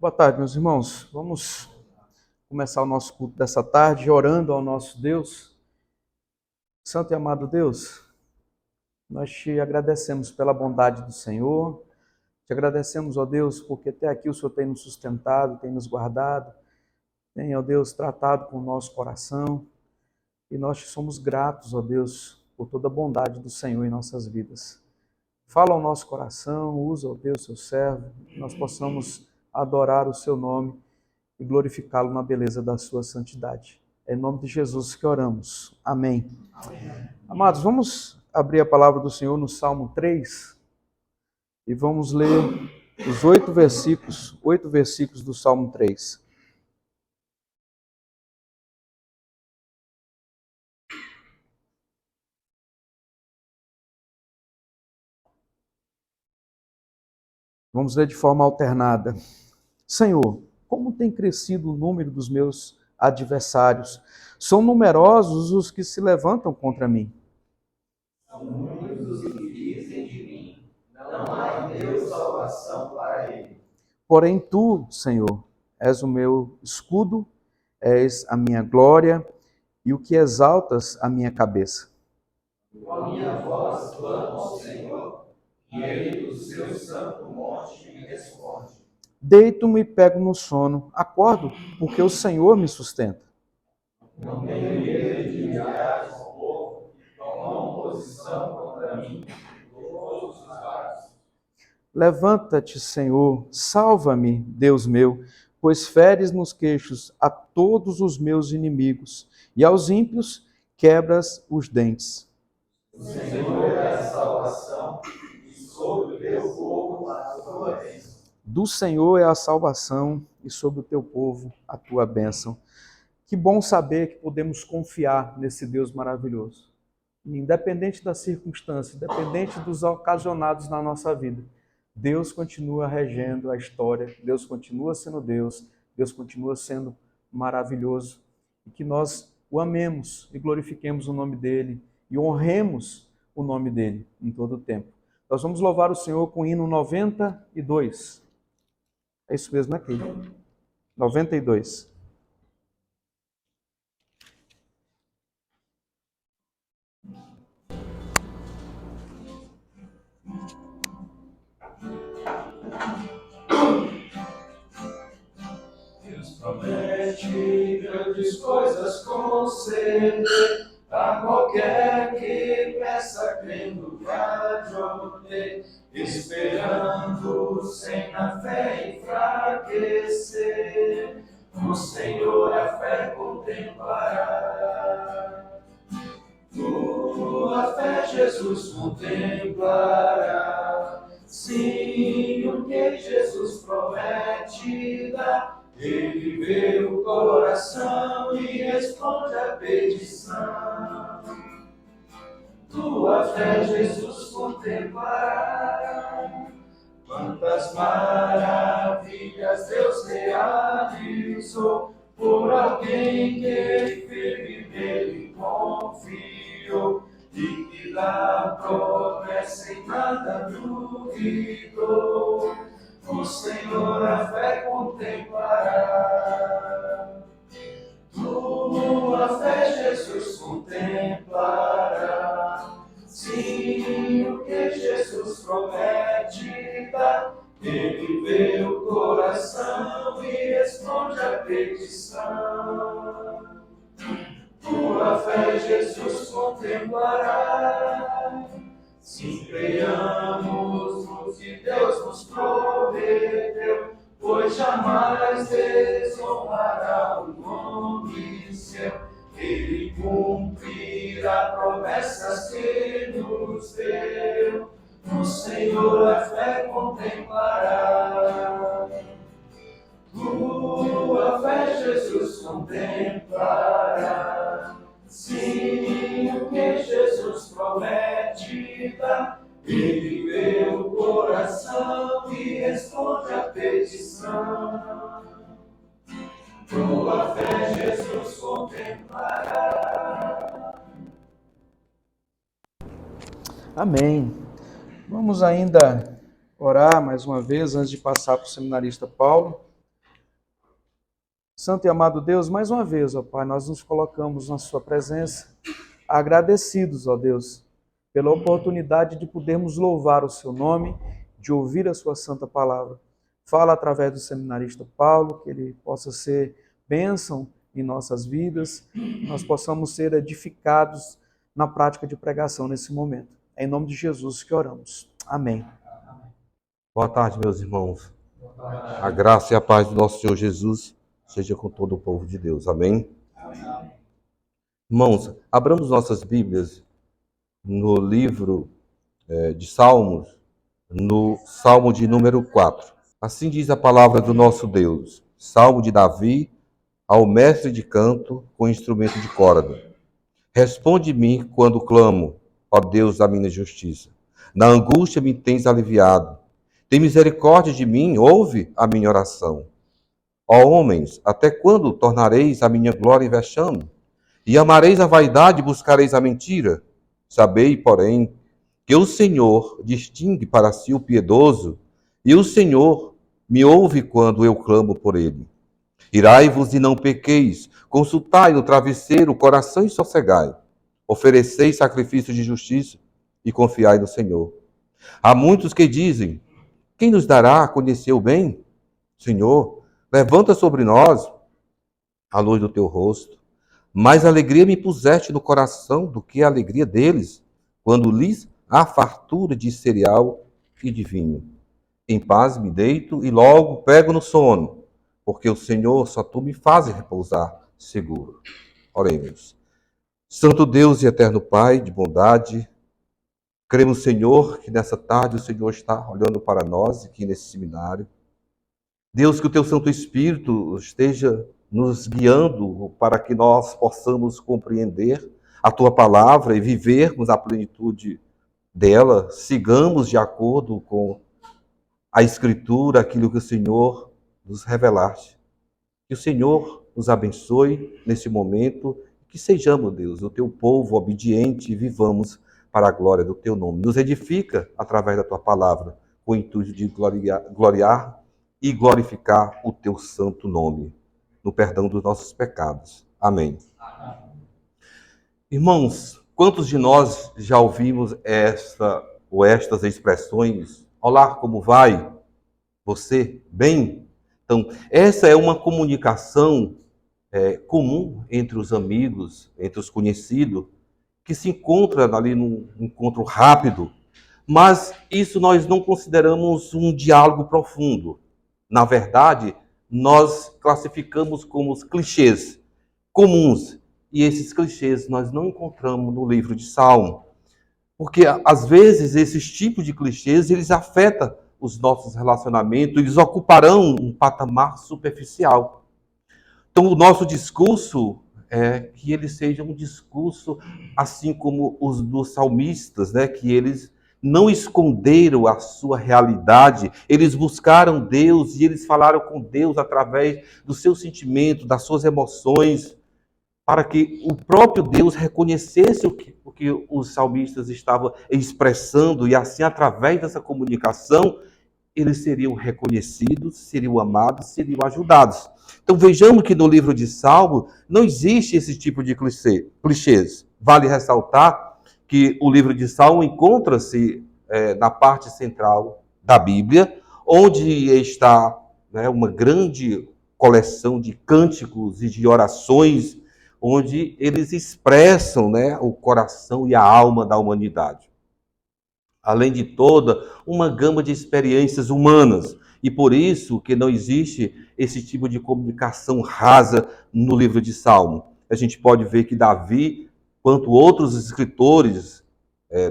Boa tarde, meus irmãos. Vamos começar o nosso culto dessa tarde orando ao nosso Deus. Santo e amado Deus, nós te agradecemos pela bondade do Senhor. Te agradecemos, ó Deus, porque até aqui o Senhor tem nos sustentado, tem nos guardado, tem, ó Deus, tratado com o nosso coração. E nós te somos gratos, ó Deus, por toda a bondade do Senhor em nossas vidas. Fala ao nosso coração, usa, ó Deus, seu servo, que nós possamos adorar o seu nome e glorificá-lo na beleza da sua santidade. É em nome de Jesus que oramos. Amém. Amém. Amados, vamos abrir a palavra do Senhor no Salmo 3 e vamos ler os 8 versículos do Salmo 3. Vamos ler de forma alternada. Senhor, como tem crescido o número dos meus adversários? São numerosos os que se levantam contra mim. São muitos os que dizem de mim, não há em Deus salvação para ele. Porém tu, Senhor, és o meu escudo, és a minha glória e o que exaltas a minha cabeça. Com a minha voz clamo ao Senhor, e ele do seu santo monte me responde. Deito-me e pego no sono, acordo, porque o Senhor me sustenta. Não tenho medo de enviar ao povo, que tomam posição contra mim, todos os lados. Levanta-te, Senhor, salva-me, Deus meu, pois feres nos queixos a todos os meus inimigos, e aos ímpios quebras os dentes. O Senhor é a salvação, e sobre o teu povo a tua bênção. Do Senhor é a salvação, e sobre o teu povo a tua bênção. Que bom saber que podemos confiar nesse Deus maravilhoso. E independente da circunstância, independente dos ocasionados na nossa vida, Deus continua regendo a história, Deus continua sendo Deus, Deus continua sendo maravilhoso. E que nós o amemos e glorifiquemos o nome dEle e honremos o nome dEle em todo o tempo. Nós vamos louvar o Senhor com o hino 92. É isso mesmo, aqui. 92. Deus promete grandes coisas conceder a qualquer que peça crendo vai de obter, esperando sem na fé enfraquecer. O Senhor a fé contemplará. Tua fé, Jesus, contemplará. Sim, o que Jesus promete dá. Ele vê o coração e responde a petição. Tua fé, Jesus, contemplará. Quantas maravilhas Deus realizou por alguém que firme nele confiou e que da promessa em nada duvidou. O Senhor a fé contemplará. Tua fé, Jesus, contemplará. Sim, o que Jesus promete dá. Ele vê o coração e responde a petição. Tua fé, Jesus, contemplará. Sim, creiamos no que Deus nos prometeu, pois jamais desonrará o nome seu. Ele cumprirá promessas que nos deu. O Senhor a fé contemplará. Tua fé, Jesus, contemplará. Sim, o que Jesus promete dá. Ele vê o coração e responde a petição. Tua fé, Jesus, contemplará. Amém. Vamos ainda orar mais uma vez antes de passar para o seminarista Paulo. Santo e amado Deus, mais uma vez, ó Pai, nós nos colocamos na sua presença, agradecidos, ó Deus, pela oportunidade de podermos louvar o seu nome, de ouvir a sua santa palavra. Fala através do seminarista Paulo, que ele possa ser bênção em nossas vidas, nós possamos ser edificados na prática de pregação nesse momento. É em nome de Jesus que oramos. Amém. Boa tarde, meus irmãos. A graça e a paz do nosso Senhor Jesus seja com todo o povo de Deus. Amém? Amém. Irmãos, abramos nossas Bíblias no livro de Salmos, no Salmo de número 4. Assim diz a palavra do nosso Deus. Salmo de Davi, ao mestre de canto, com instrumento de corda. Responde-me quando clamo, ó Deus da minha justiça. Na angústia me tens aliviado. Tem misericórdia de mim, ouve a minha oração. Ó homens, até quando tornareis a minha glória em vexame? E amareis a vaidade e buscareis a mentira? Sabei, porém, que o Senhor distingue para si o piedoso, e o Senhor me ouve quando eu clamo por ele. Irai-vos e não pequeis, consultai no travesseiro o coração e sossegai. Ofereceis sacrifício de justiça e confiai no Senhor. Há muitos que dizem, quem nos dará a conhecer o bem? Senhor, levanta sobre nós a luz do teu rosto. Mais alegria me puseste no coração do que a alegria deles, quando lhes há fartura de cereal e de vinho. Em paz me deito e logo pego no sono, porque o Senhor só tu me fazes repousar seguro. Oremos. Santo Deus e eterno Pai de bondade, cremos, Senhor, que nessa tarde o Senhor está olhando para nós aqui nesse seminário. Deus, que o Teu Santo Espírito esteja nos guiando para que nós possamos compreender a Tua palavra e vivermos a plenitude dela, sigamos de acordo com a Escritura, aquilo que o Senhor nos revelaste. Que o Senhor nos abençoe nesse momento, que sejamos, Deus, o Teu povo obediente e vivamos para a glória do Teu nome. Nos edifica através da Tua palavra, com o intuito de gloriar e glorificar o Teu santo nome, no perdão dos nossos pecados. Amém. Amém. Irmãos, quantos de nós já ouvimos estas expressões? Olá, como vai? Você? Bem? Então, essa é uma comunicação comum entre os amigos, entre os conhecidos, que se encontra ali num encontro rápido, mas isso nós não consideramos um diálogo profundo. Na verdade, nós classificamos como os clichês comuns, e esses clichês nós não encontramos no livro de Salmo, porque às vezes esses tipos de clichês eles afetam os nossos relacionamentos, eles ocuparão um patamar superficial. Então o nosso discurso é que ele seja um discurso assim como os dos salmistas, né? Que eles não esconderam a sua realidade, eles buscaram Deus e eles falaram com Deus através do seu sentimento, das suas emoções, para que o próprio Deus reconhecesse o que os salmistas estavam expressando e assim, através dessa comunicação, eles seriam reconhecidos, seriam amados, seriam ajudados. Então vejamos que no livro de Salmo não existe esse tipo de clichês. Vale ressaltar que o livro de Salmo encontra-se na parte central da Bíblia, onde está uma grande coleção de cânticos e de orações, onde eles expressam o coração e a alma da humanidade. Além de toda uma gama de experiências humanas. E por isso que não existe esse tipo de comunicação rasa no livro de Salmo. A gente pode ver que Davi, quanto outros escritores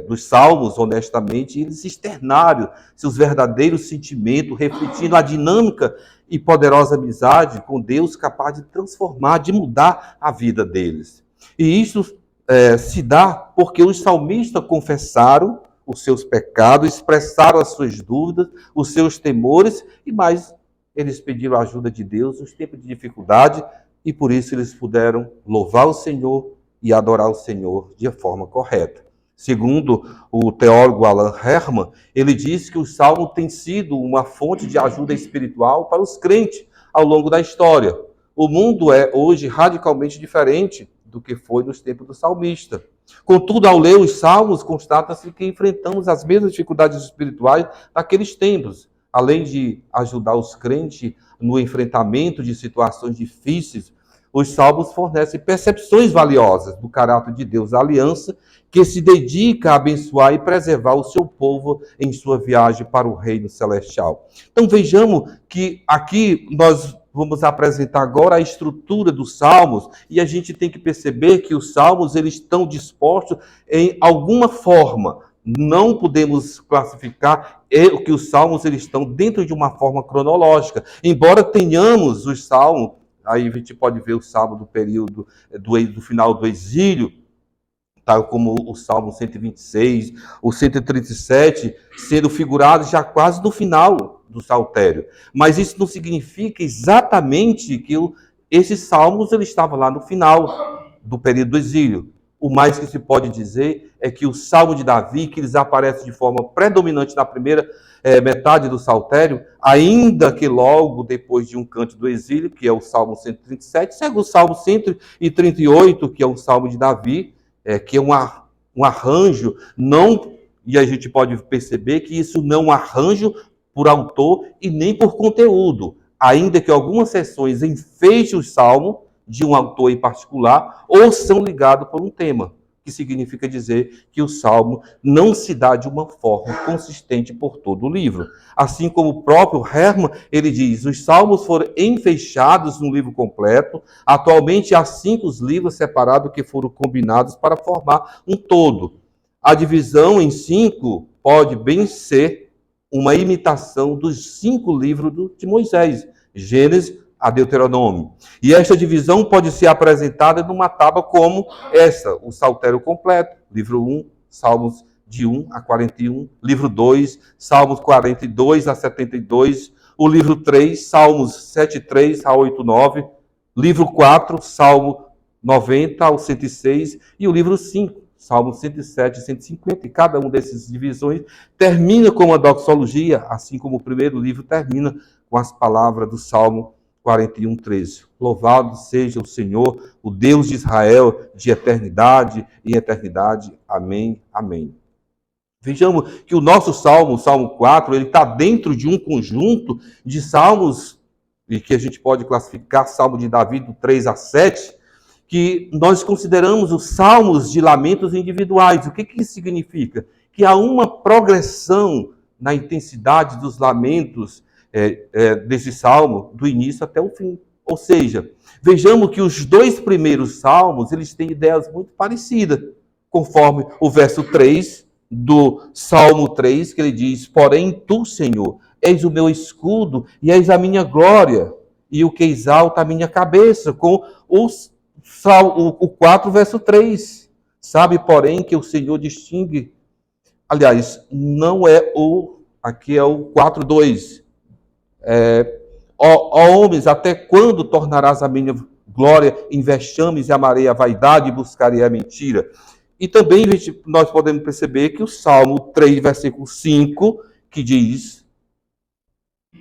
dos Salmos, honestamente, eles externaram seus verdadeiros sentimentos, refletindo a dinâmica e poderosa amizade com Deus, capaz de transformar, de mudar a vida deles. E isso se dá porque os salmistas confessaram os seus pecados, expressaram as suas dúvidas, os seus temores, e mais, eles pediram a ajuda de Deus nos tempos de dificuldade, e por isso eles puderam louvar o Senhor e adorar o Senhor de forma correta. Segundo o teólogo Alan Herman, ele diz que o Salmo tem sido uma fonte de ajuda espiritual para os crentes ao longo da história, o mundo é hoje radicalmente diferente do que foi nos tempos do salmista. Contudo, ao ler os salmos, constata-se que enfrentamos as mesmas dificuldades espirituais daqueles tempos. Além de ajudar os crentes no enfrentamento de situações difíceis, os salmos fornecem percepções valiosas do caráter de Deus, a aliança que se dedica a abençoar e preservar o seu povo em sua viagem para o reino celestial. Então vejamos que aqui nós vamos apresentar agora a estrutura dos salmos, e a gente tem que perceber que os salmos eles estão dispostos em alguma forma. Não podemos classificar que os salmos eles estão dentro de uma forma cronológica. Embora tenhamos os salmos, aí a gente pode ver o salmo do período do final do exílio, tal como o Salmo 126, o 137, sendo figurados já quase no final do saltério. Mas isso não significa exatamente que esses salmos ele estavam lá no final do período do exílio. O mais que se pode dizer é que o Salmo de Davi, que eles aparecem de forma predominante na primeira metade do saltério, ainda que logo depois de um canto do exílio, que é o Salmo 137, segue o Salmo 138, que é o Salmo de Davi, que é um arranjo, não, e a gente pode perceber que isso não é um arranjo por autor e nem por conteúdo, ainda que algumas seções enfeitem o salmo de um autor em particular, ou são ligados por um tema, que significa dizer que o salmo não se dá de uma forma consistente por todo o livro. Assim como o próprio Hermann, ele diz, os salmos foram enfechados no livro completo, atualmente há 5 livros separados que foram combinados para formar um todo. A divisão em 5 pode bem ser uma imitação dos 5 livros de Moisés, Gênesis a Deuteronômio. E esta divisão pode ser apresentada numa tábua como essa, o saltério completo, livro 1, Salmos de 1 a 41, livro 2, Salmos 42 a 72, o livro 3, Salmos 7:3 a 8:9, livro 4, Salmo 90 ao 106 e o livro 5, Salmo 107 e 150. E cada uma dessas divisões termina com uma doxologia, assim como o primeiro livro termina com as palavras do Salmo 41:13. Louvado seja o Senhor, o Deus de Israel, de eternidade em eternidade. Amém, amém. Vejamos que o nosso salmo, o Salmo 4, ele está dentro de um conjunto de salmos, e que a gente pode classificar, Salmo de Davi, do 3 a 7, que nós consideramos os salmos de lamentos individuais. O que isso significa? Que há uma progressão na intensidade dos lamentos desse salmo, do início até o fim. Ou seja, vejamos que os 2 primeiros salmos, eles têm ideias muito parecidas, conforme o verso 3 do Salmo 3, que ele diz, porém tu, Senhor, és o meu escudo e és a minha glória, e o que exalta a minha cabeça, com o 4, verso 3. Sabe, porém, que o Senhor distingue, aliás, não é aqui é o 4:2. Ó homens, até quando tornarás a minha glória em vexames e amarei a vaidade e buscarei a mentira? E também nós podemos perceber que o Salmo 3, versículo 5, que diz,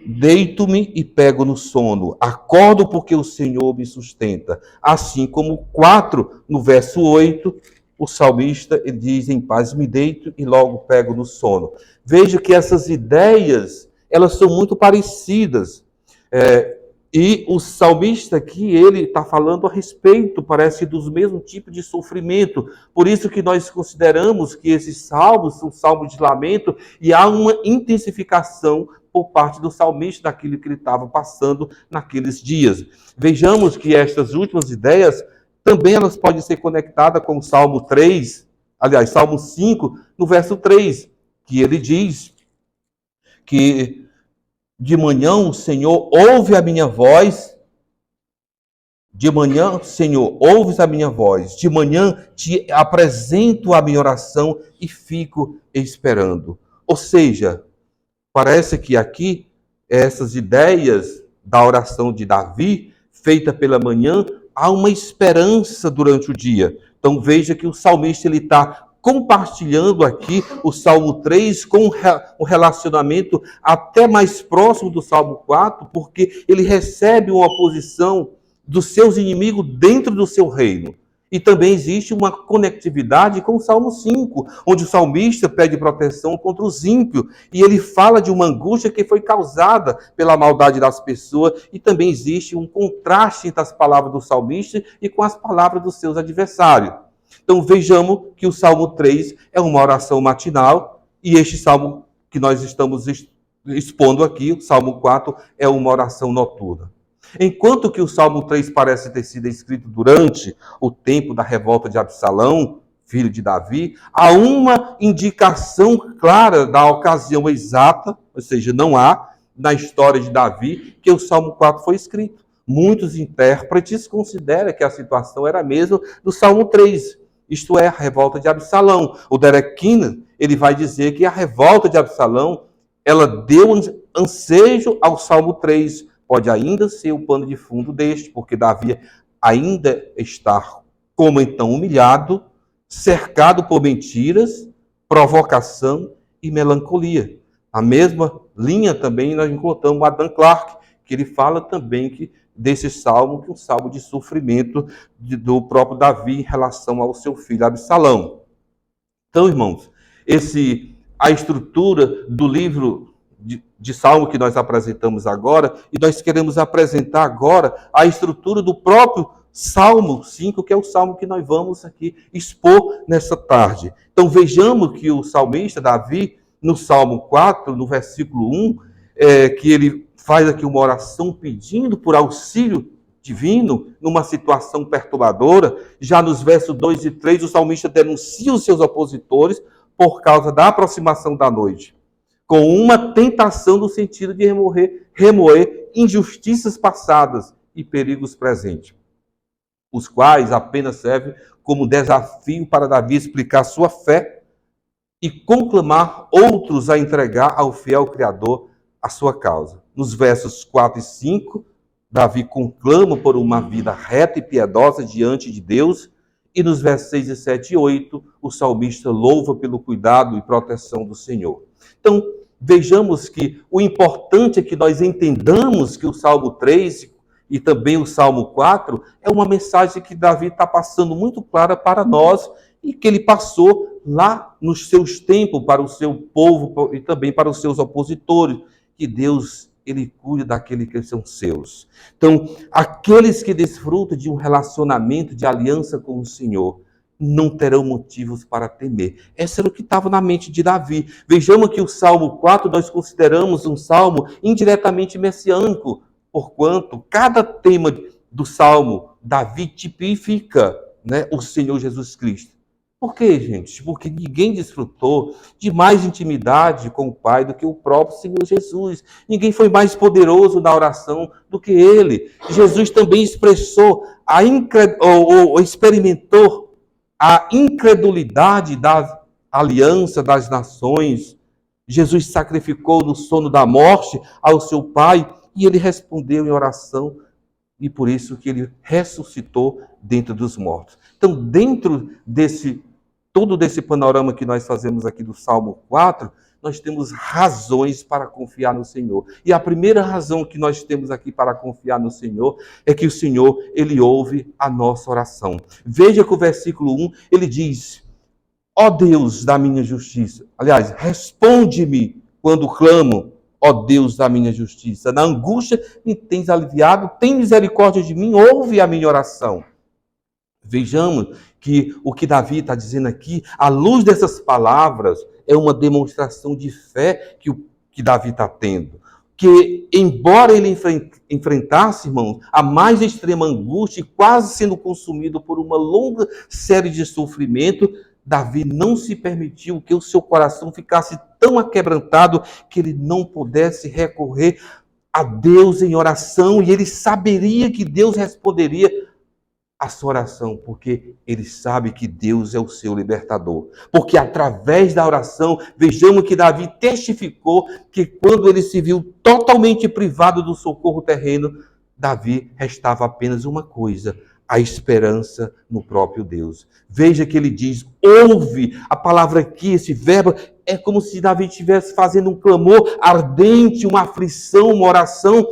deito-me e pego no sono, acordo porque o Senhor me sustenta. Assim como o 4, no verso 8, o salmista ele diz, em paz me deito e logo pego no sono. Veja que essas ideias elas são muito parecidas. E o salmista aqui, ele está falando a respeito, parece, dos mesmos tipos de sofrimento. Por isso que nós consideramos que esses salmos são salmos de lamento e há uma intensificação por parte do salmista daquilo que ele estava passando naqueles dias. Vejamos que estas últimas ideias também elas podem ser conectadas com o Salmo 3, aliás, Salmo 5, no verso 3, que ele diz que de manhã o Senhor ouve a minha voz, de manhã, Senhor, ouves a minha voz, de manhã te apresento a minha oração e fico esperando. Ou seja, parece que aqui essas ideias da oração de Davi, feita pela manhã, há uma esperança durante o dia. Então veja que o salmista ele está compartilhando aqui o Salmo 3 com um relacionamento até mais próximo do Salmo 4, porque ele recebe uma posição dos seus inimigos dentro do seu reino. E também existe uma conectividade com o Salmo 5, onde o salmista pede proteção contra os ímpios, e ele fala de uma angústia que foi causada pela maldade das pessoas, e também existe um contraste entre as palavras do salmista e com as palavras dos seus adversários. Então vejamos que o Salmo 3 é uma oração matinal, e este Salmo que nós estamos expondo aqui, o Salmo 4, é uma oração noturna. Enquanto que o Salmo 3 parece ter sido escrito durante o tempo da revolta de Absalão, filho de Davi, há uma indicação clara da ocasião exata, ou seja, não há na história de Davi que o Salmo 4 foi escrito. Muitos intérpretes consideram que a situação era a mesma do Salmo 3, isto é, a revolta de Absalão. O Derek Keenan, ele vai dizer que a revolta de Absalão, ela deu ansejo ao Salmo 3, pode ainda ser o pano de fundo deste, porque Davi ainda está, como então, humilhado, cercado por mentiras, provocação e melancolia. A mesma linha também nós encontramos Adam Clarke, que ele fala também desse salmo, que é um salmo de sofrimento do próprio Davi em relação ao seu filho Absalão. Então, irmãos, a estrutura do livro de salmo que nós apresentamos agora, e nós queremos apresentar agora a estrutura do próprio Salmo 5, que é o salmo que nós vamos aqui expor nessa tarde. Então vejamos que o salmista Davi, no Salmo 4, no versículo 1, que ele faz aqui uma oração pedindo por auxílio divino numa situação perturbadora. Já nos versos 2 e 3, o salmista denuncia os seus opositores por causa da aproximação da noite, com uma tentação no sentido de remoer injustiças passadas e perigos presentes, os quais apenas servem como desafio para Davi explicar sua fé e conclamar outros a entregar ao fiel Criador a sua causa. Nos versos 4 e 5, Davi conclama por uma vida reta e piedosa diante de Deus, e nos versos 6 e 7 e 8, o salmista louva pelo cuidado e proteção do Senhor. Então, vejamos que o importante é que nós entendamos que o Salmo 3 e também o Salmo 4 é uma mensagem que Davi está passando muito clara para nós e que ele passou lá nos seus tempos para o seu povo e também para os seus opositores, que Deus, ele cuida daqueles que são seus. Então, aqueles que desfrutam de um relacionamento de aliança com o Senhor, não terão motivos para temer. Essa era o que estava na mente de Davi. Vejamos que o Salmo 4 nós consideramos um salmo indiretamente messiânico, porquanto cada tema do salmo, Davi tipifica, o Senhor Jesus Cristo. Por quê, gente? Porque ninguém desfrutou de mais intimidade com o Pai do que o próprio Senhor Jesus. Ninguém foi mais poderoso na oração do que ele. Jesus também expressou experimentou a incredulidade da aliança das nações. Jesus sacrificou no sono da morte ao seu Pai e ele respondeu em oração, e por isso que ele ressuscitou dentro dos mortos. Então, dentro todo desse panorama que nós fazemos aqui do Salmo 4, nós temos razões para confiar no Senhor. E a primeira razão que nós temos aqui para confiar no Senhor é que o Senhor, ele ouve a nossa oração. Veja que o versículo 1, ele diz: ó Deus da minha justiça. Aliás, responde-me quando clamo, ó Deus da minha justiça. Na angústia me tens aliviado, tem misericórdia de mim, ouve a minha oração. Vejamos que o que Davi está dizendo aqui, à luz dessas palavras, é uma demonstração de fé que Davi está tendo. Que, embora ele enfrentasse, irmãos, a mais extrema angústia, quase sendo consumido por uma longa série de sofrimento, Davi não se permitiu que o seu coração ficasse tão aquebrantado que ele não pudesse recorrer a Deus em oração, e ele saberia que Deus responderia a sua oração, porque ele sabe que Deus é o seu libertador. Porque através da oração, vejamos que Davi testificou que quando ele se viu totalmente privado do socorro terreno, Davi restava apenas uma coisa: a esperança no próprio Deus. Veja que ele diz, ouve. A palavra aqui, esse verbo, é como se Davi estivesse fazendo um clamor ardente, uma aflição, uma oração,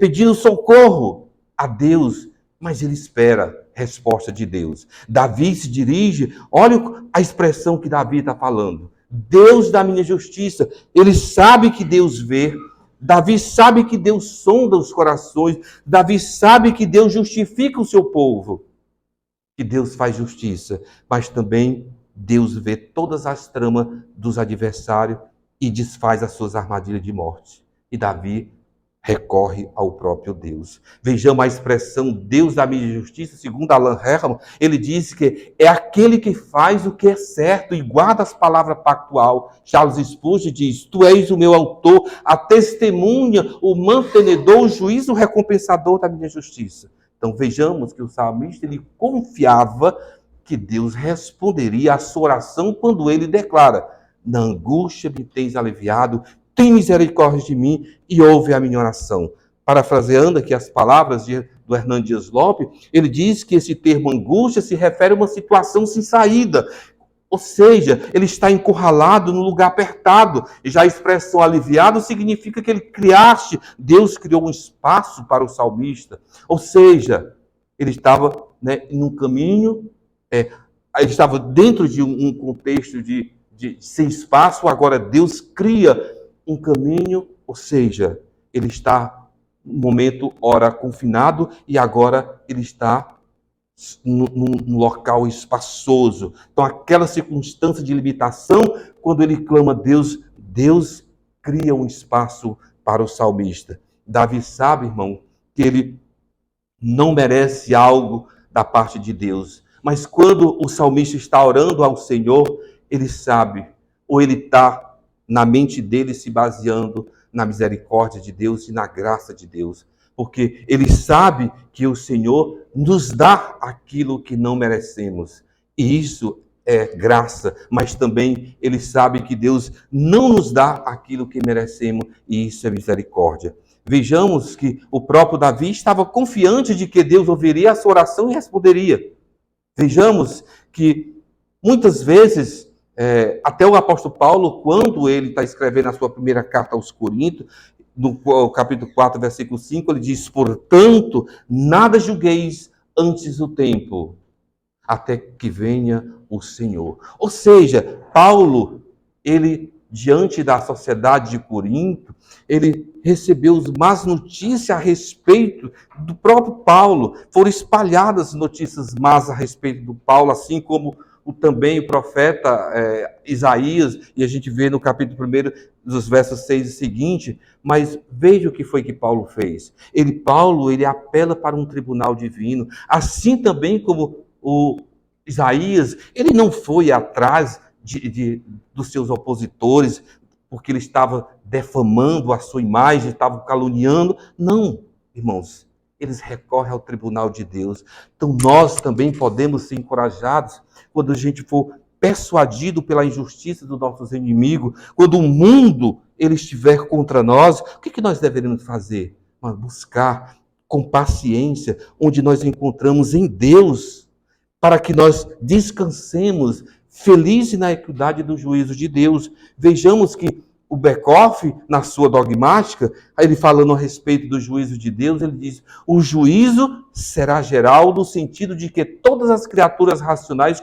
pedindo socorro. a Deus, mas ele espera resposta de Deus. Davi se dirige, olha a expressão que Davi está falando. Deus da minha justiça. Ele sabe que Deus vê. Davi sabe que Deus sonda os corações. Davi sabe que Deus justifica o seu povo. Que Deus faz justiça. Mas também Deus vê todas as tramas dos adversários e desfaz as suas armadilhas de morte. E Davi recorre ao próprio Deus. Vejamos a expressão Deus da minha justiça, segundo Alan Herman, ele diz que é aquele que faz o que é certo e guarda as palavras pactual. Charles Spurgeon diz, tu és o meu autor, a testemunha, o mantenedor, o juiz, o recompensador da minha justiça. Então vejamos que o salmista ele confiava que Deus responderia à sua oração quando ele declara, na angústia me tens aliviado, tem misericórdia de mim e ouve a minha oração. Parafraseando aqui as palavras do Hernando Dias Lopes, ele diz que esse termo angústia se refere a uma situação sem saída. Ou seja, ele está encurralado num lugar apertado. E já a expressão aliviado significa que Deus criou um espaço para o salmista. Ou seja, ele estava em um caminho, ele estava dentro de um contexto de sem espaço, agora Deus cria um caminho, ou seja, ele está no momento, ora, confinado, e agora ele está num local espaçoso. Então, aquela circunstância de limitação, quando ele clama a Deus, Deus cria um espaço para o salmista. Davi sabe, irmão, que ele não merece algo da parte de Deus, mas quando o salmista está orando ao Senhor, ele sabe, ou ele está na mente dele se baseando na misericórdia de Deus e na graça de Deus. Porque ele sabe que o Senhor nos dá aquilo que não merecemos. E isso é graça, mas também ele sabe que Deus não nos dá aquilo que merecemos, e isso é misericórdia. Vejamos que o próprio Davi estava confiante de que Deus ouviria a sua oração e responderia. Vejamos que muitas vezes até o apóstolo Paulo, quando ele está escrevendo a sua primeira carta aos Coríntios, no capítulo 4, versículo 5, ele diz, portanto, nada julgueis antes do tempo, até que venha o Senhor. Ou seja, Paulo, ele, diante da sociedade de Corinto, ele recebeu as más notícias a respeito do próprio Paulo. Foram espalhadas notícias más a respeito do Paulo, assim como também o profeta Isaías, e a gente vê no capítulo 1, dos versos 6 e seguinte, mas veja o que foi que Paulo fez. Paulo apela para um tribunal divino, assim também como o Isaías, ele não foi atrás dos seus opositores, porque ele estava defamando a sua imagem, estava caluniando. Não, irmãos, eles recorrem ao tribunal de Deus. Então nós também podemos ser encorajados quando a gente for persuadido pela injustiça dos nossos inimigos, quando o mundo ele estiver contra nós, o que nós deveríamos fazer? Buscar com paciência onde nós encontramos em Deus, para que nós descansemos felizes na equidade do juízo de Deus. Vejamos que o Beckhoff, na sua dogmática, ele falando a respeito do juízo de Deus, ele diz, o juízo será geral no sentido de que todas as criaturas racionais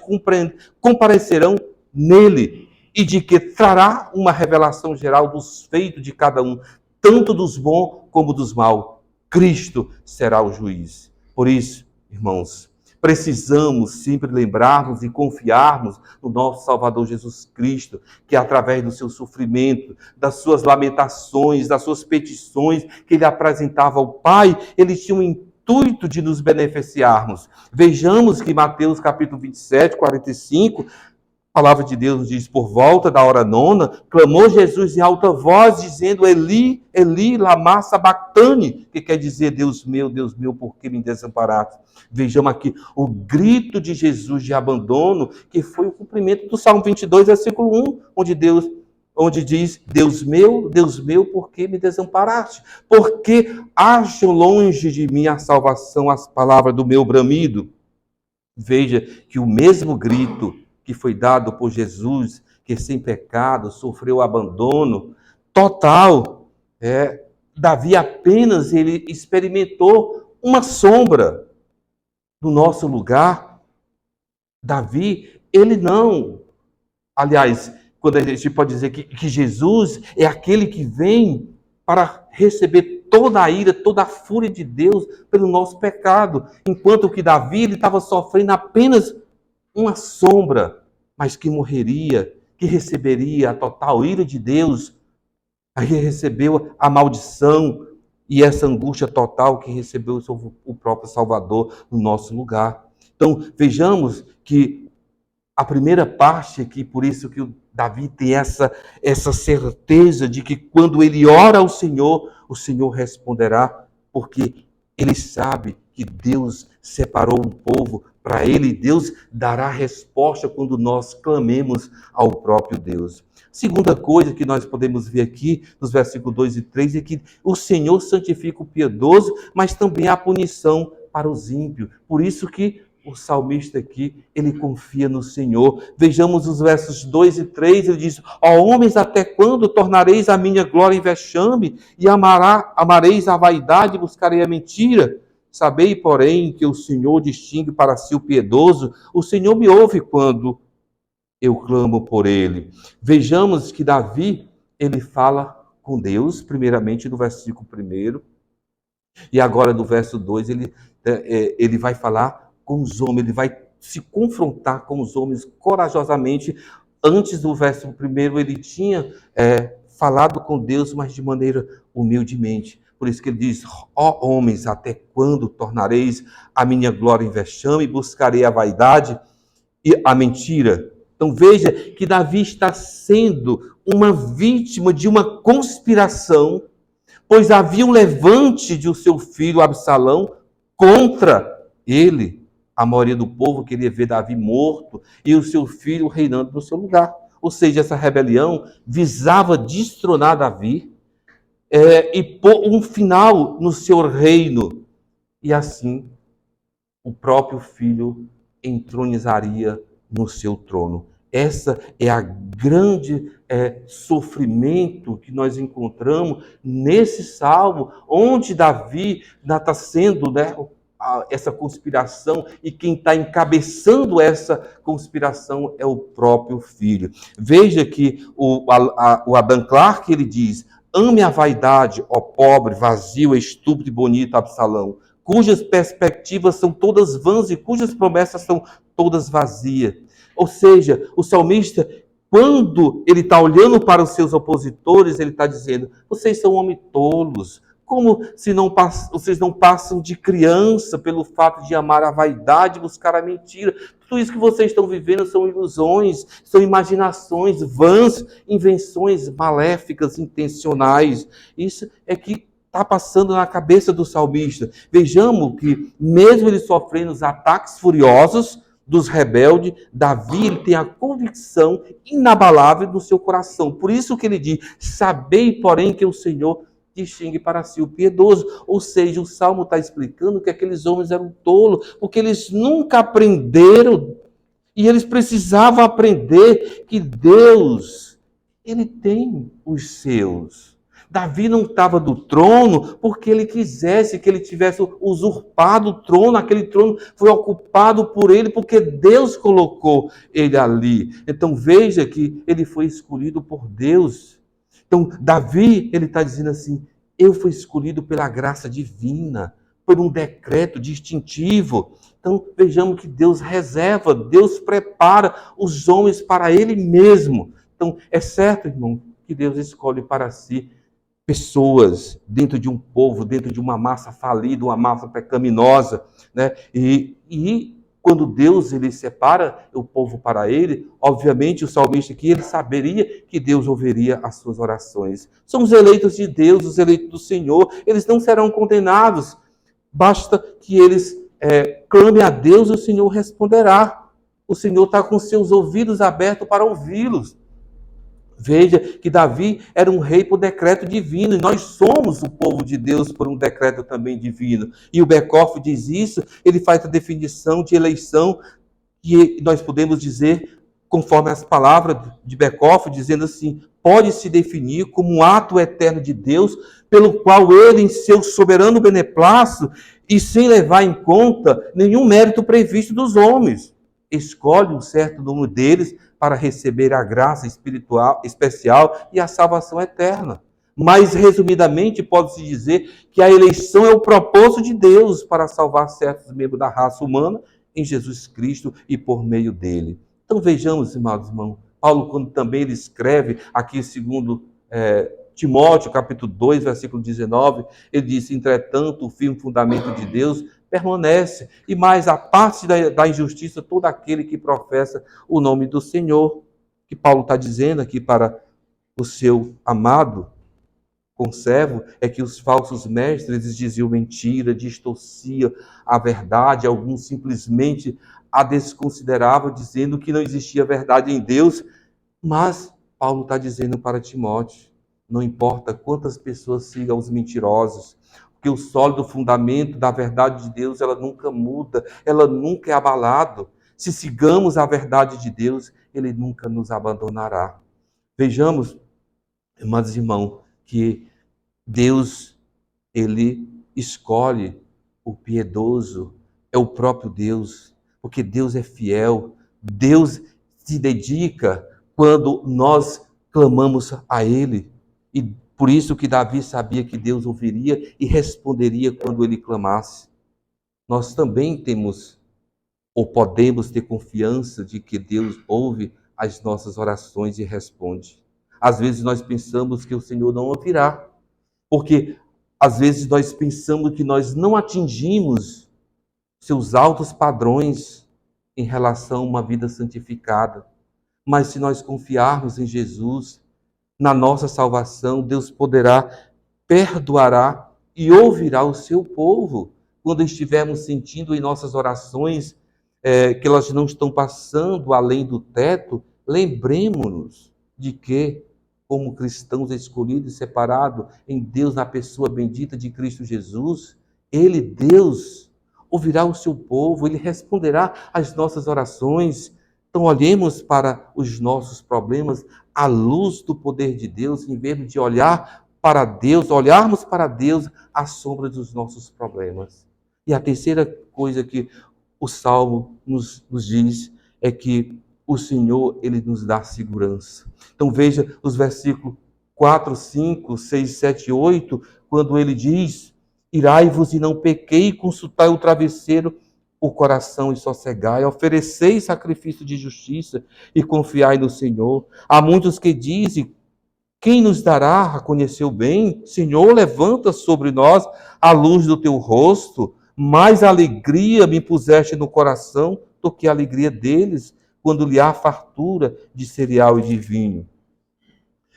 comparecerão nele e de que trará uma revelação geral dos feitos de cada um, tanto dos bons como dos maus. Cristo será o juiz. Por isso, irmãos, precisamos sempre lembrarmos e confiarmos no nosso Salvador Jesus Cristo, que através do seu sofrimento, das suas lamentações, das suas petições que ele apresentava ao Pai, ele tinha um intuito de nos beneficiarmos. Vejamos que Mateus capítulo 27, 45, a palavra de Deus diz, por volta da hora 9, clamou Jesus em alta voz, dizendo, Eli, Eli, lama sabachthani, que quer dizer, Deus meu, por que me desamparaste? Vejamos aqui o grito de Jesus de abandono, que foi o cumprimento do Salmo 22, versículo 1, onde diz, Deus meu, por que me desamparaste? Porque acham longe de mim a salvação, as palavras do meu bramido. Veja que o mesmo grito que foi dado por Jesus, que sem pecado sofreu abandono total, Davi apenas ele experimentou uma sombra no nosso lugar. Davi, ele não. Aliás, quando a gente pode dizer que Jesus é aquele que vem para receber toda a ira, toda a fúria de Deus pelo nosso pecado, enquanto que Davi ele estava sofrendo apenas uma sombra, mas que morreria, que receberia a total ira de Deus. Aí recebeu a maldição e essa angústia total que recebeu o próprio Salvador no nosso lugar. Então, vejamos que a primeira parte aqui, por isso que o Davi tem essa certeza de que quando ele ora ao Senhor, o Senhor responderá, porque ele sabe que Deus separou um povo para ele, Deus dará resposta quando nós clamemos ao próprio Deus. Segunda coisa que nós podemos ver aqui, nos versículos 2 e 3, é que o Senhor santifica o piedoso, mas também há punição para os ímpios. Por isso que o salmista aqui, ele confia no Senhor. Vejamos os versos 2 e 3, ele diz: ó homens, até quando tornareis a minha glória em vexame, e amareis a vaidade e buscarei a mentira? Sabei, porém, que o Senhor distingue para si o piedoso, o Senhor me ouve quando eu clamo por ele. Vejamos que Davi, ele fala com Deus, primeiramente no versículo 1, e agora no verso 2, ele vai falar com os homens, ele vai se confrontar com os homens corajosamente. Antes do verso 1, ele tinha falado com Deus, mas de maneira humildemente. Por isso que ele diz: ó homens, até quando tornareis a minha glória em vexame e buscarei a vaidade e a mentira? Então veja que Davi está sendo uma vítima de uma conspiração, pois havia um levante de seu filho Absalão contra ele. A maioria do povo queria ver Davi morto e o seu filho reinando no seu lugar. Ou seja, essa rebelião visava destronar Davi e pôr um final no seu reino. E assim, o próprio filho entronizaria no seu trono. Essa é a grande sofrimento que nós encontramos nesse salmo, onde Davi está sendo, essa conspiração, e quem está encabeçando essa conspiração é o próprio filho. Veja que o Adam Clarke, ele diz: ame a vaidade, ó pobre, vazio, estúpido e bonito Absalão, cujas perspectivas são todas vãs e cujas promessas são todas vazias. Ou seja, o salmista, quando ele está olhando para os seus opositores, ele está dizendo: vocês são homens tolos. Como se vocês não passam de criança pelo fato de amar a vaidade e buscar a mentira. Tudo isso que vocês estão vivendo são ilusões, são imaginações vãs, invenções maléficas, intencionais. Isso é que está passando na cabeça do salmista. Vejamos que, mesmo ele sofrendo os ataques furiosos dos rebeldes, Davi ele tem a convicção inabalável do seu coração. Por isso que ele diz: sabei, porém, que o Senhor distingue para si o piedoso. Ou seja, o Salmo está explicando que aqueles homens eram tolos, porque eles nunca aprenderam, e eles precisavam aprender que Deus, ele tem os seus. Davi não estava do trono porque ele quisesse, que ele tivesse usurpado o trono. Aquele trono foi ocupado por ele porque Deus colocou ele ali. Então veja que ele foi escolhido por Deus. Então, Davi, ele está dizendo assim: eu fui escolhido pela graça divina, por um decreto distintivo. Então, vejamos que Deus reserva, Deus prepara os homens para Ele mesmo. Então, é certo, irmão, que Deus escolhe para si pessoas dentro de um povo, dentro de uma massa falida, uma massa pecaminosa, né? E quando Deus ele separa o povo para ele, obviamente o salmista aqui ele saberia que Deus ouviria as suas orações. São os eleitos de Deus, os eleitos do Senhor, eles não serão condenados. Basta que eles clamem a Deus e o Senhor responderá. O Senhor está com seus ouvidos abertos para ouvi-los. Veja que Davi era um rei por decreto divino, e nós somos o povo de Deus por um decreto também divino. E o Bekoff diz isso, ele faz a definição de eleição, que nós podemos dizer, conforme as palavras de Bekoff, dizendo assim: pode se definir como um ato eterno de Deus, pelo qual ele, em seu soberano beneplácito, e sem levar em conta nenhum mérito previsto dos homens. Escolhe um certo número deles para receber a graça espiritual especial e a salvação eterna. Mas, resumidamente, pode-se dizer que a eleição é o propósito de Deus para salvar certos membros da raça humana em Jesus Cristo e por meio dele. Então vejamos, amados irmãos, Paulo, quando também ele escreve aqui segundo Timóteo, capítulo 2, versículo 19, ele diz: entretanto, o firme fundamento de Deus permanece, e mais a parte da injustiça, todo aquele que professa o nome do Senhor. Que Paulo está dizendo aqui para o seu amado conservo é que os falsos mestres eles diziam mentira, distorciam a verdade, alguns simplesmente a desconsideravam, dizendo que não existia verdade em Deus. Mas Paulo está dizendo para Timóteo: não importa quantas pessoas sigam os mentirosos, porque o sólido fundamento da verdade de Deus, ela nunca muda, ela nunca é abalado. Se sigamos a verdade de Deus, ele nunca nos abandonará. Vejamos, irmãos e irmãos, que Deus, ele escolhe o piedoso, é o próprio Deus, porque Deus é fiel, Deus se dedica quando nós clamamos a ele. E por isso que Davi sabia que Deus ouviria e responderia quando ele clamasse. Nós também temos, ou podemos ter confiança de que Deus ouve as nossas orações e responde. Às vezes nós pensamos que o Senhor não ouvirá, porque às vezes nós pensamos que nós não atingimos seus altos padrões em relação a uma vida santificada. Mas se nós confiarmos em Jesus, na nossa salvação, Deus poderá, perdoará e ouvirá o seu povo. Quando estivermos sentindo em nossas orações que elas não estão passando além do teto, lembremos-nos de que, como cristãos escolhidos e separados em Deus, na pessoa bendita de Cristo Jesus, Ele, Deus, ouvirá o seu povo, Ele responderá às nossas orações. Então, olhemos para os nossos problemas à luz do poder de Deus, em vez de olhar para Deus, olharmos para Deus à sombra dos nossos problemas. E a terceira coisa que o Salmo nos diz é que o Senhor, Ele nos dá segurança. Então veja os versículos 4, 5, 6, 7 e 8, quando ele diz: irai-vos e não pequei, consultai o travesseiro, o coração e sossegai, ofereceis sacrifício de justiça e confiai no Senhor. Há muitos que dizem: quem nos dará a conhecer o bem? Senhor, levanta sobre nós a luz do teu rosto. Mais alegria me puseste no coração do que a alegria deles, quando lhe há fartura de cereal e de vinho.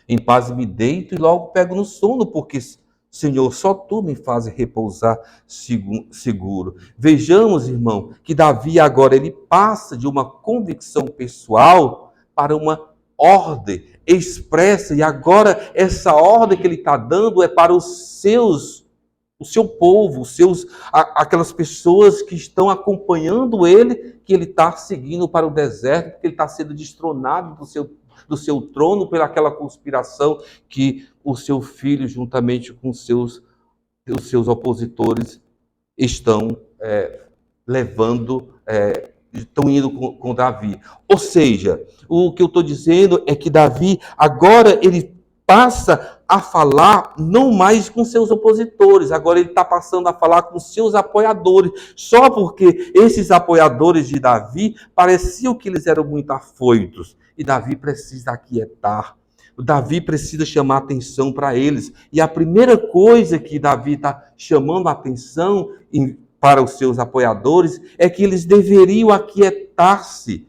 Em paz me deito e logo pego no sono, porque, Senhor, só tu me fazes repousar seguro. Vejamos, irmão, que Davi agora ele passa de uma convicção pessoal para uma ordem expressa, e agora essa ordem que ele está dando é para o seu povo, aquelas pessoas que estão acompanhando ele, que ele está seguindo para o deserto, porque ele está sendo destronado do seu trono pelaquela conspiração que o seu filho, juntamente com os seus opositores, estão estão indo com Davi. Ou seja, o que eu estou dizendo é que Davi, agora ele passa a falar não mais com seus opositores, agora ele está passando a falar com seus apoiadores, só porque esses apoiadores de Davi pareciam que eles eram muito afoitos, e Davi precisa aquietar, Davi precisa chamar atenção para eles, e a primeira coisa que Davi está chamando a atenção para os seus apoiadores é que eles deveriam aquietar-se.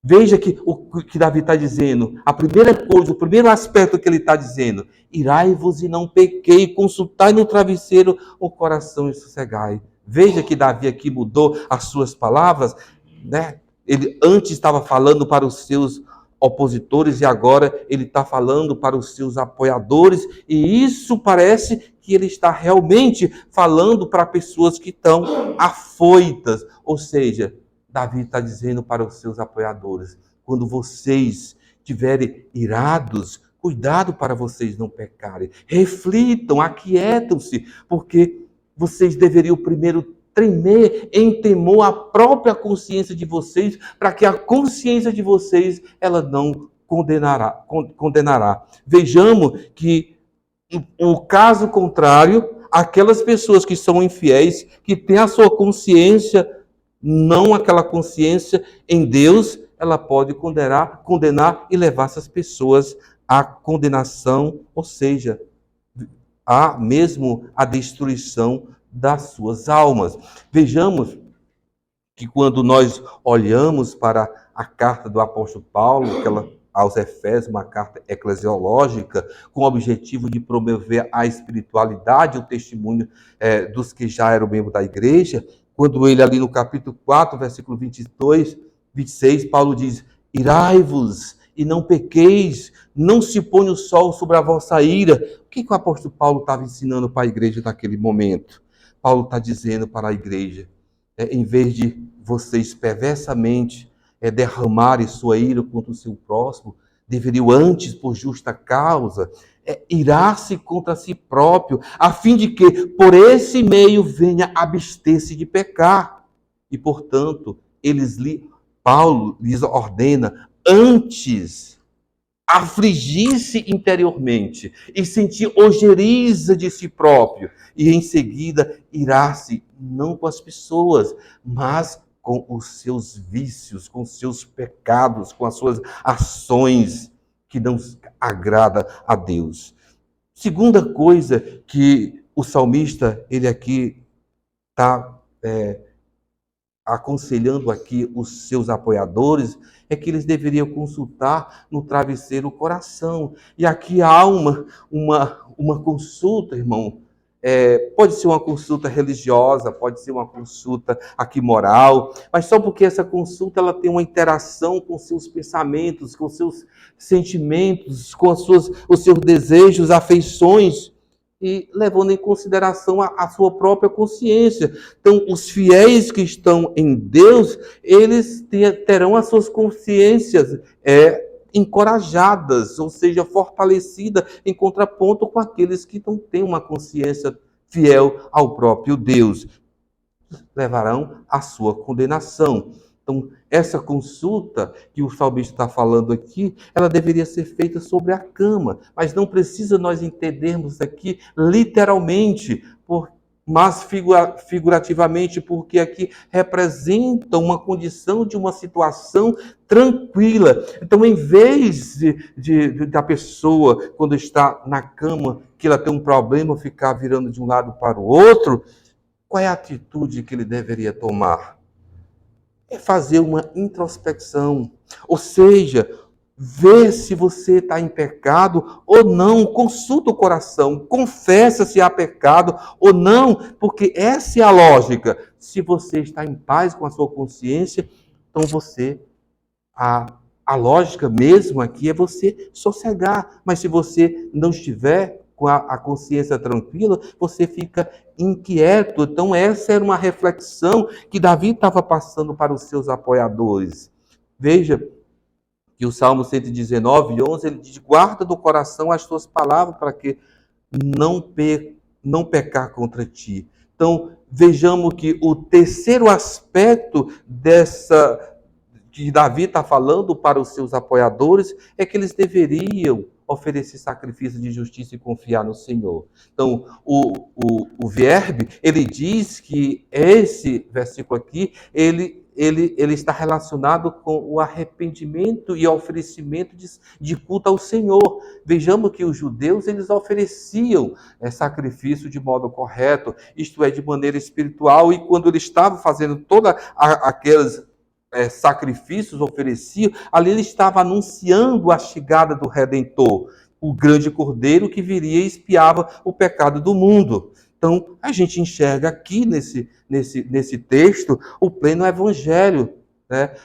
Veja que o que Davi está dizendo, a primeira coisa, o primeiro aspecto que ele está dizendo: irai-vos e não pequei, consultai no travesseiro o coração e sossegai. Veja que Davi aqui mudou as suas palavras, né? Ele antes estava falando para os seus opositores e agora ele está falando para os seus apoiadores, e isso parece que ele está realmente falando para pessoas que estão afoitas, ou seja, Davi está dizendo para os seus apoiadores: quando vocês estiverem irados, cuidado para vocês não pecarem. Reflitam, aquietam-se, porque vocês deveriam primeiro tremer em temor à própria consciência de vocês, para que a consciência de vocês ela não condenará. Vejamos que o caso contrário, aquelas pessoas que são infiéis, que têm a sua consciência, não aquela consciência em Deus, ela pode condenar e levar essas pessoas à condenação, ou seja, mesmo a destruição das suas almas. Vejamos que quando nós olhamos para a carta do apóstolo Paulo, aos Efésios, uma carta eclesiológica, com o objetivo de promover a espiritualidade e o testemunho dos que já eram membros da igreja, quando ele ali no capítulo 4, versículo 22, 26, Paulo diz: irai-vos e não pequeis, não se ponha o sol sobre a vossa ira. O que o apóstolo Paulo estava ensinando para a igreja naquele momento? Paulo está dizendo para a igreja, em vez de vocês perversamente derramarem sua ira contra o seu próximo, deveriam antes, por justa causa, irar-se contra si próprio, a fim de que, por esse meio, venha abster-se de pecar. E, portanto, Paulo lhes ordena antes afligir-se interiormente e sentir ojeriza de si próprio, e em seguida irar-se não com as pessoas, mas com os seus vícios, com os seus pecados, com as suas ações que não agrada a Deus. Segunda coisa que o salmista, ele aqui está aconselhando aqui os seus apoiadores, é que eles deveriam consultar no travesseiro o coração. E aqui há uma consulta, irmão. Pode ser uma consulta religiosa, pode ser uma consulta aqui moral, mas só porque essa consulta ela tem uma interação com seus pensamentos, com seus sentimentos, com os seus desejos, afeições, e levando em consideração a sua própria consciência. Então, os fiéis que estão em Deus, eles terão as suas consciências encorajadas, ou seja, fortalecidas em contraponto com aqueles que não têm uma consciência fiel ao próprio Deus. Levarão à sua condenação. Então, essa consulta que o salmista está falando aqui, ela deveria ser feita sobre a cama, mas não precisa nós entendermos aqui literalmente, mas figurativamente, porque aqui representa uma condição de uma situação tranquila. Então, em vez da pessoa, quando está na cama, que ela tem um problema, ficar virando de um lado para o outro, qual é a atitude que ele deveria tomar? É fazer uma introspecção, ou seja, ver se você está em pecado ou não, consulta o coração, confessa se há pecado ou não, porque essa é a lógica. Se você está em paz com a sua consciência, então a lógica mesmo aqui é você sossegar, mas se você não estiver com a consciência tranquila, você fica inquieto. Então essa era uma reflexão que Davi estava passando para os seus apoiadores. Veja que o Salmo 119, 11, ele diz: guarda do coração as tuas palavras para que não pecar contra ti. Então vejamos que o terceiro aspecto que Davi está falando para os seus apoiadores é que eles deveriam oferecer sacrifício de justiça e confiar no Senhor. Então, o Vierbe, ele diz que esse versículo aqui, ele está relacionado com o arrependimento e oferecimento de culto ao Senhor. Vejamos que os judeus, eles ofereciam sacrifício de modo correto, isto é, de maneira espiritual, e quando eles estavam fazendo todas aquelas sacrifícios ofereciam, ali ele estava anunciando a chegada do Redentor, o grande Cordeiro que viria e expiava o pecado do mundo. Então, a gente enxerga aqui nesse texto o pleno evangelho, né,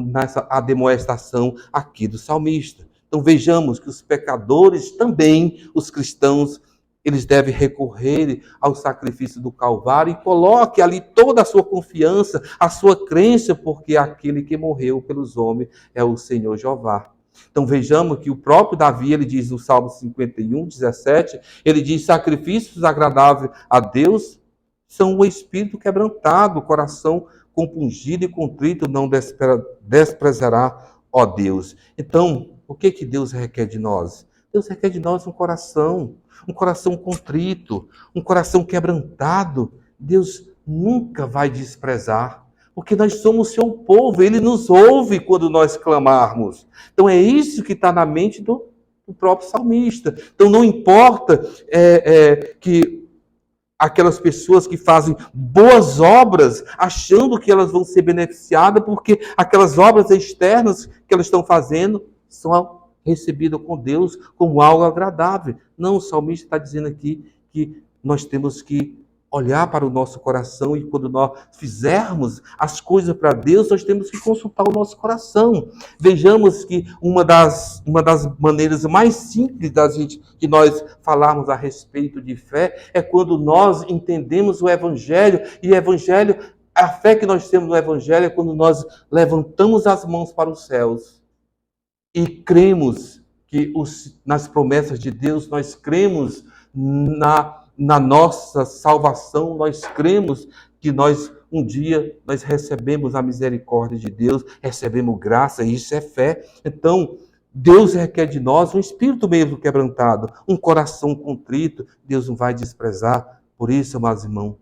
nessa admoestação aqui do salmista. Então, vejamos que os pecadores também, os cristãos, eles devem recorrer ao sacrifício do Calvário e coloque ali toda a sua confiança, a sua crença, porque aquele que morreu pelos homens é o Senhor Jeová. Então vejamos que o próprio Davi, ele diz no Salmo 51, 17, ele diz: sacrifícios agradáveis a Deus são o espírito quebrantado, o coração compungido e contrito não desprezará, ó Deus. Então, o que Deus requer de nós? Deus requer de nós um coração contrito, um coração quebrantado. Deus nunca vai desprezar, porque nós somos seu povo, Ele nos ouve quando nós clamarmos. Então é isso que está na mente do próprio salmista. Então não importa que aquelas pessoas que fazem boas obras, achando que elas vão ser beneficiadas, porque aquelas obras externas que elas estão fazendo são recebidas com Deus como algo agradável. Não, o salmista está dizendo aqui que nós temos que olhar para o nosso coração e quando nós fizermos as coisas para Deus, nós temos que consultar o nosso coração. Vejamos que uma das maneiras mais simples de nós falarmos a respeito de fé é quando nós entendemos o Evangelho, e o Evangelho, a fé que nós temos no Evangelho é quando nós levantamos as mãos para os céus e cremos que nas promessas de Deus, nós cremos na nossa salvação, nós cremos que um dia nós recebemos a misericórdia de Deus, recebemos graça, e isso é fé. Então, Deus requer de nós um espírito mesmo quebrantado, um coração contrito. Deus não vai desprezar. Por isso, amados irmãos,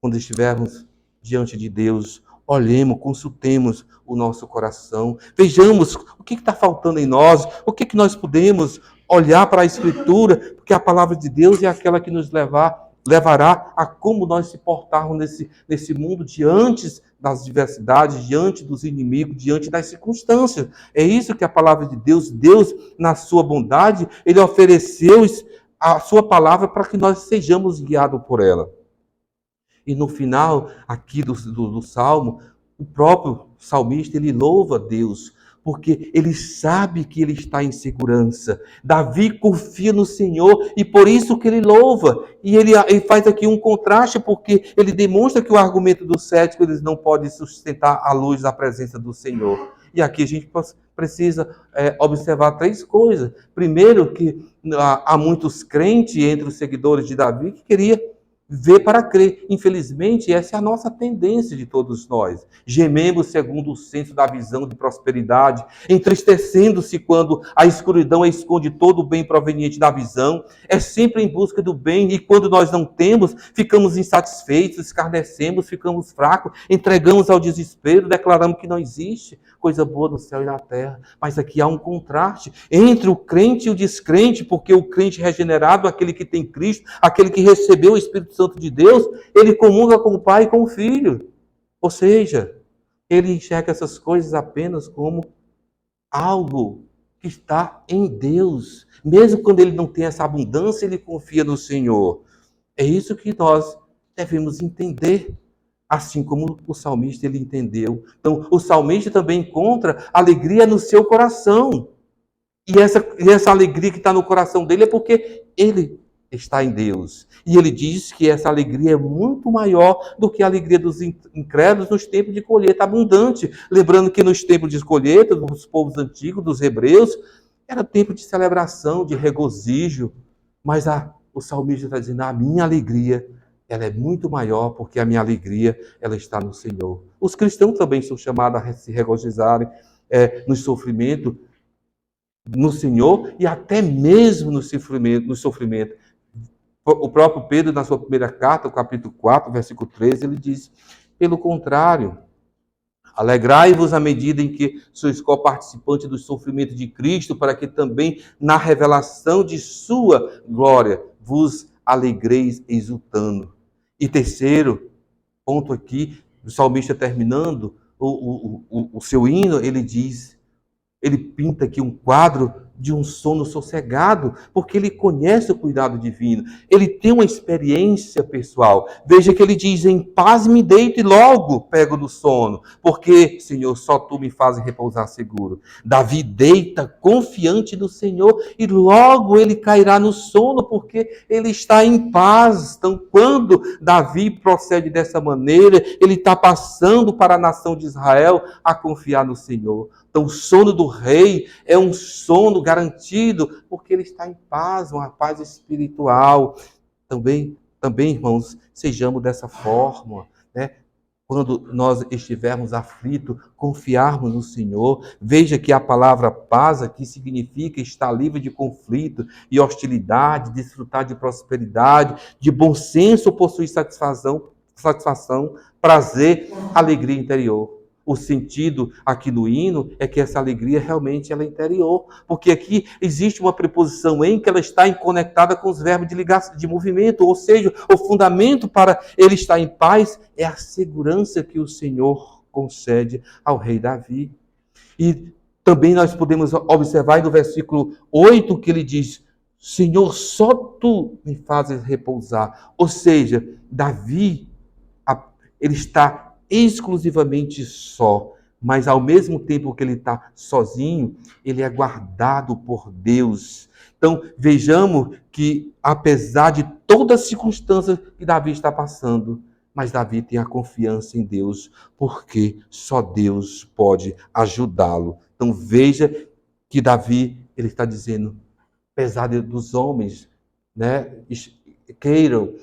quando estivermos diante de Deus, olhemos, consultemos o nosso coração, vejamos o que está faltando em nós, o que nós podemos olhar para a Escritura, porque a palavra de Deus é aquela que nos levará a como nós se portarmos nesse mundo diante das diversidades, diante dos inimigos, diante das circunstâncias. É isso que a palavra de Deus, na sua bondade, Ele ofereceu a sua palavra para que nós sejamos guiados por ela. E no final aqui do Salmo, o próprio salmista, ele louva a Deus, porque ele sabe que ele está em segurança. Davi confia no Senhor e por isso que ele louva. E ele faz aqui um contraste, porque ele demonstra que o argumento do cético eles não pode sustentar à luz da presença do Senhor. E aqui a gente precisa observar 3 coisas. Primeiro, que há muitos crentes entre os seguidores de Davi que queriam ver para crer. Infelizmente, essa é a nossa tendência de todos nós. Gememos segundo o senso da visão de prosperidade, entristecendo-se quando a escuridão esconde todo o bem proveniente da visão. É sempre em busca do bem, e quando nós não temos, ficamos insatisfeitos, escarnecemos, ficamos fracos, entregamos ao desespero, declaramos que não existe coisa boa no céu e na terra. Mas aqui há um contraste entre o crente e o descrente, porque o crente regenerado, aquele que tem Cristo, aquele que recebeu o Espírito Santo de Deus, ele comunga com o Pai e com o Filho. Ou seja, ele enxerga essas coisas apenas como algo que está em Deus. Mesmo quando ele não tem essa abundância, ele confia no Senhor. É isso que nós devemos entender, assim como o salmista ele entendeu. Então, o salmista também encontra alegria no seu coração. E essa alegria que está no coração dele é porque ele está em Deus. E ele diz que essa alegria é muito maior do que a alegria dos incrédulos nos tempos de colheita abundante. Lembrando que nos tempos de colheita, dos povos antigos, dos hebreus, era tempo de celebração, de regozijo. Mas o salmista está dizendo, a minha alegria, ela é muito maior, porque a minha alegria, ela está no Senhor. Os cristãos também são chamados a se regozijarem no sofrimento, no Senhor, e até mesmo no sofrimento. O próprio Pedro, na sua primeira carta, capítulo 4, versículo 13, ele diz, pelo contrário, alegrai-vos à medida em que sois co-participantes do sofrimento de Cristo, para que também na revelação de sua glória vos alegreis exultando. E terceiro ponto aqui, o salmista terminando o seu hino, ele pinta aqui um quadro de um sono sossegado, porque ele conhece o cuidado divino. Ele tem uma experiência pessoal. Veja que ele diz, em paz me deito e logo pego no sono, porque, Senhor, só Tu me fazes repousar seguro. Davi deita confiante no Senhor e logo ele cairá no sono, porque ele está em paz. Então, quando Davi procede dessa maneira, ele está passando para a nação de Israel a confiar no Senhor. Então, o sono do rei é um sono garantido, porque ele está em paz, uma paz espiritual. Também também, irmãos, sejamos dessa forma, né? Quando nós estivermos aflitos, confiarmos no Senhor. Veja que a palavra paz aqui significa estar livre de conflito e hostilidade, desfrutar de prosperidade, de bom senso, possuir satisfação, prazer, alegria interior. O sentido aqui no hino é que essa alegria realmente ela é interior, porque aqui existe uma preposição em que ela está conectada com os verbos de ligação, de movimento, ou seja, o fundamento para ele estar em paz é a segurança que o Senhor concede ao rei Davi. E também nós podemos observar no versículo 8 que ele diz: Senhor, só tu me fazes repousar. Ou seja, Davi, ele está exclusivamente só, mas ao mesmo tempo que ele está sozinho, ele é guardado por Deus. Então, vejamos que apesar de todas as circunstâncias que Davi está passando, mas Davi tem a confiança em Deus, porque só Deus pode ajudá-lo. Então, veja que Davi, ele está dizendo, apesar dos homens, né, queiram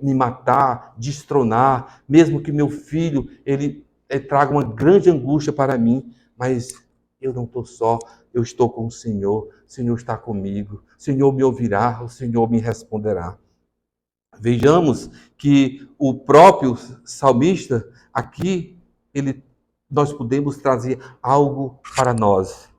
me matar, destronar, mesmo que meu filho ele traga uma grande angústia para mim, mas eu não estou só, eu estou com o Senhor está comigo, o Senhor me ouvirá, o Senhor me responderá. Vejamos que o próprio salmista, aqui, nós podemos trazer algo para nós.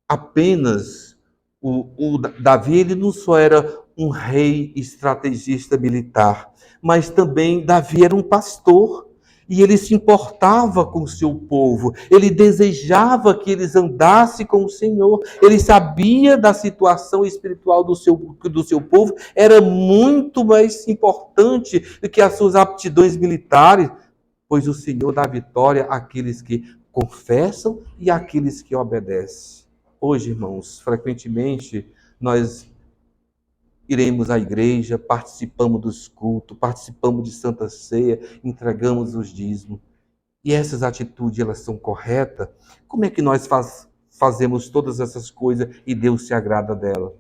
Apenas o Davi, ele não só era um rei estrategista militar, mas também Davi era um pastor, e ele se importava com o seu povo, ele desejava que eles andassem com o Senhor, ele sabia da situação espiritual do seu povo, era muito mais importante do que as suas aptidões militares, pois o Senhor dá vitória àqueles que confessam e àqueles que obedecem. Hoje, irmãos, frequentemente nós iremos à igreja, participamos dos cultos, participamos de Santa Ceia, entregamos os dízimos. E essas atitudes, elas são corretas? Como é que nós fazemos todas essas coisas e Deus se agrada dela?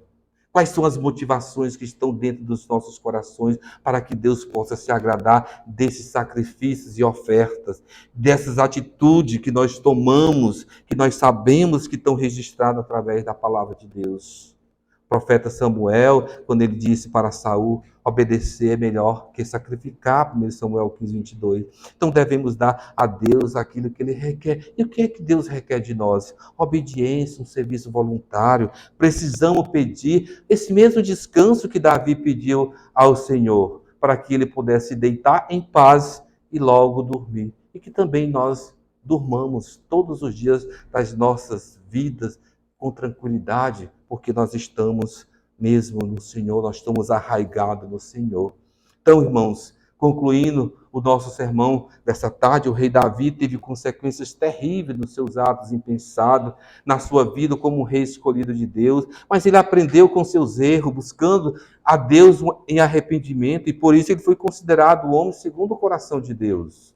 Quais são as motivações que estão dentro dos nossos corações para que Deus possa se agradar desses sacrifícios e ofertas, dessas atitudes que nós tomamos, que nós sabemos que estão registradas através da palavra de Deus? O profeta Samuel, quando ele disse para Saul, obedecer é melhor que sacrificar, 1 Samuel 15, 22. Então devemos dar a Deus aquilo que ele requer. E o que é que Deus requer de nós? Obediência, um serviço voluntário. Precisamos pedir esse mesmo descanso que Davi pediu ao Senhor, para que ele pudesse deitar em paz e logo dormir. E que também nós durmamos todos os dias das nossas vidas com tranquilidade, porque nós estamos mesmo no Senhor, nós estamos arraigados no Senhor. Então, irmãos, concluindo o nosso sermão dessa tarde, o rei Davi teve consequências terríveis nos seus atos impensados, na sua vida como um rei escolhido de Deus, mas ele aprendeu com seus erros, buscando a Deus em arrependimento, e por isso ele foi considerado o homem segundo o coração de Deus.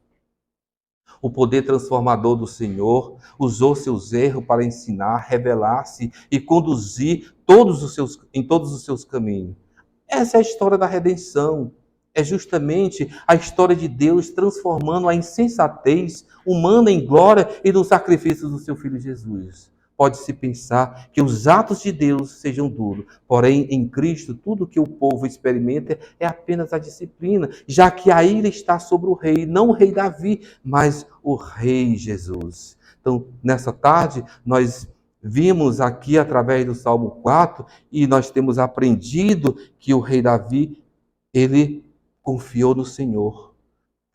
O poder transformador do Senhor usou seus erros para ensinar, revelar-se e conduzir em todos os seus caminhos. Essa é a história da redenção. É justamente a história de Deus transformando a insensatez humana em glória e no sacrifício do seu Filho Jesus. Pode-se pensar que os atos de Deus sejam duros, porém, em Cristo, tudo que o povo experimenta é apenas a disciplina, já que a ira está sobre o rei, não o rei Davi, mas o rei Jesus. Então, nessa tarde, nós vimos aqui através do Salmo 4, e nós temos aprendido que o rei Davi, ele confiou no Senhor.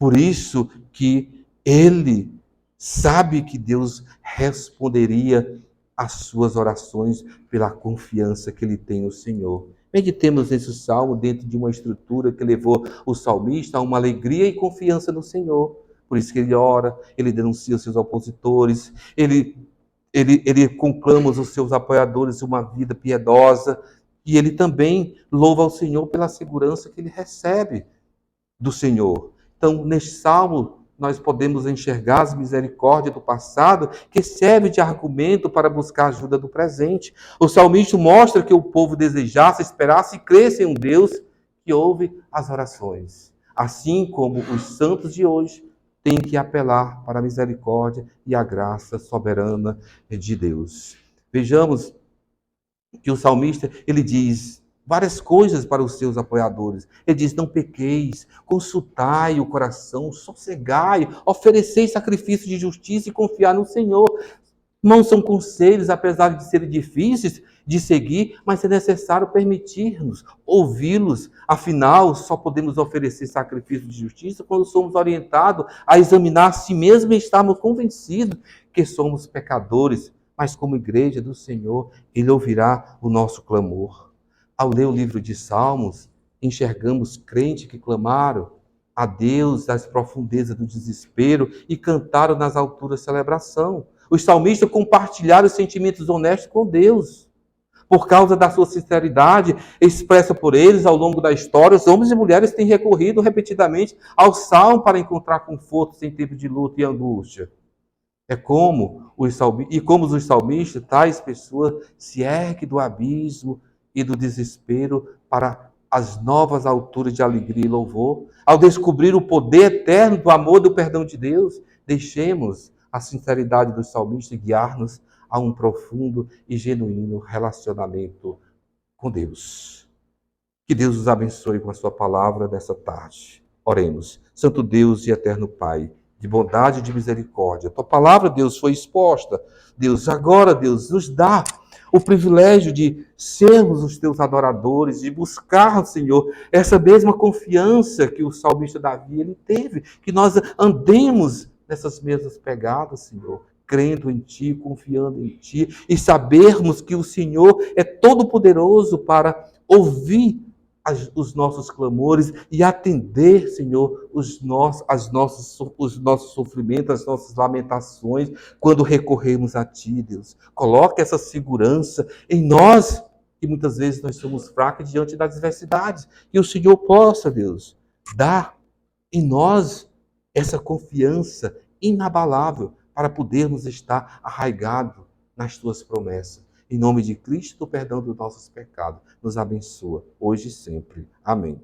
Por isso que ele sabe que Deus responderia as suas orações pela confiança que ele tem no Senhor. Meditemos nesse salmo dentro de uma estrutura que levou o salmista a uma alegria e confiança no Senhor. Por isso que ele ora, ele denuncia os seus opositores, ele conclama os seus apoiadores uma vida piedosa, e ele também louva ao Senhor pela segurança que ele recebe do Senhor. Então, neste salmo, nós podemos enxergar as misericórdias do passado, que serve de argumento para buscar ajuda do presente. O salmista mostra que o povo desejasse, esperasse e cresce em um Deus que ouve as orações. Assim como os santos de hoje têm que apelar para a misericórdia e a graça soberana de Deus. Vejamos que o salmista, ele diz várias coisas para os seus apoiadores. Ele diz: não pequeis, consultai o coração, sossegai, oferecei sacrifício de justiça e confiar no Senhor. Não são conselhos, apesar de serem difíceis de seguir, mas é necessário permitir-nos ouvi-los. Afinal, só podemos oferecer sacrifício de justiça quando somos orientados a examinar a si mesmo e estarmos convencidos que somos pecadores. Mas como igreja do Senhor, Ele ouvirá o nosso clamor. Ao ler o livro de Salmos, enxergamos crentes que clamaram a Deus das profundezas do desespero e cantaram nas alturas celebração. Os salmistas compartilharam os sentimentos honestos com Deus. Por causa da sua sinceridade expressa por eles ao longo da história, os homens e mulheres têm recorrido repetidamente ao salmo para encontrar conforto em tempos de luta e angústia. Como os salmistas, tais pessoas se erguem do abismo e do desespero para as novas alturas de alegria e louvor. Ao descobrir o poder eterno do amor e do perdão de Deus, deixemos a sinceridade dos salmistas guiar-nos a um profundo e genuíno relacionamento com Deus. Que Deus os abençoe com a sua palavra nessa tarde. Oremos. Santo Deus e eterno Pai, de bondade e de misericórdia, tua palavra, Deus, foi exposta. Deus, agora, Deus, nos dá o privilégio de sermos os teus adoradores, de buscar, Senhor, essa mesma confiança que o salmista Davi ele teve, que nós andemos nessas mesmas pegadas, Senhor, crendo em Ti, confiando em Ti, e sabermos que o Senhor é todo-poderoso para ouvir os nossos clamores e atender, Senhor, os nossos sofrimentos, as nossas lamentações, quando recorremos a Ti, Deus. Coloque essa segurança em nós, que muitas vezes nós somos fracos diante das adversidades. Que o Senhor possa, Deus, dar em nós essa confiança inabalável para podermos estar arraigados nas Tuas promessas. Em nome de Cristo, o perdão dos nossos pecados. Nos abençoa, hoje e sempre. Amém.